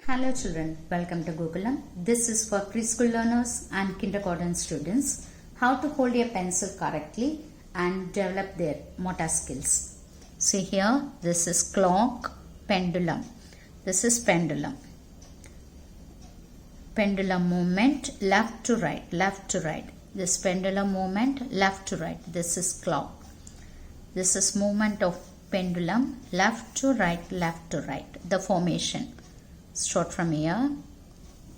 Hello children, welcome to Gokulam. This is for preschool learners and kindergarten students. How to hold a pencil correctly and develop their motor skills. See here, this is clock, pendulum. This is pendulum. Pendulum movement left to right, left to right. This pendulum movement left to right. This is clock. This is movement of pendulum left to right, left to right. The formation. Start from here,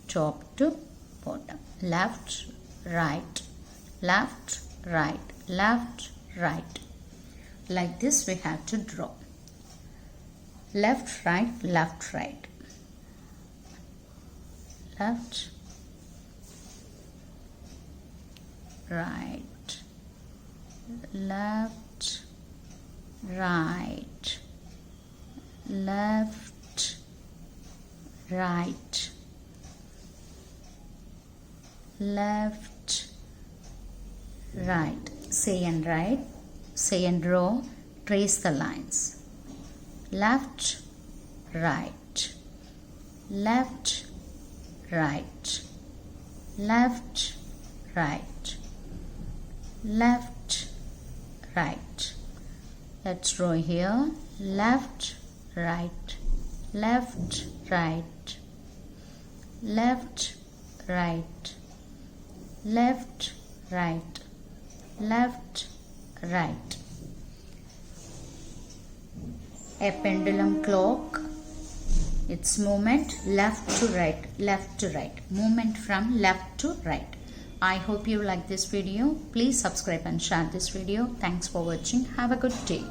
top to bottom. Left, right, left, right, left, right. Like this we have to draw. Left, right, left, right. Left, right, left, right, left, right, left, right. Say and write, say and draw, trace the lines. Left, right, left, right, left, right, left, right. Let's draw here. Left, right, left, right, left, right, left, right, left, right. A pendulum clock, its movement left to right, left to right. Movement from left to right. I hope you like this video. Please subscribe and share this video. Thanks for watching. Have a good day.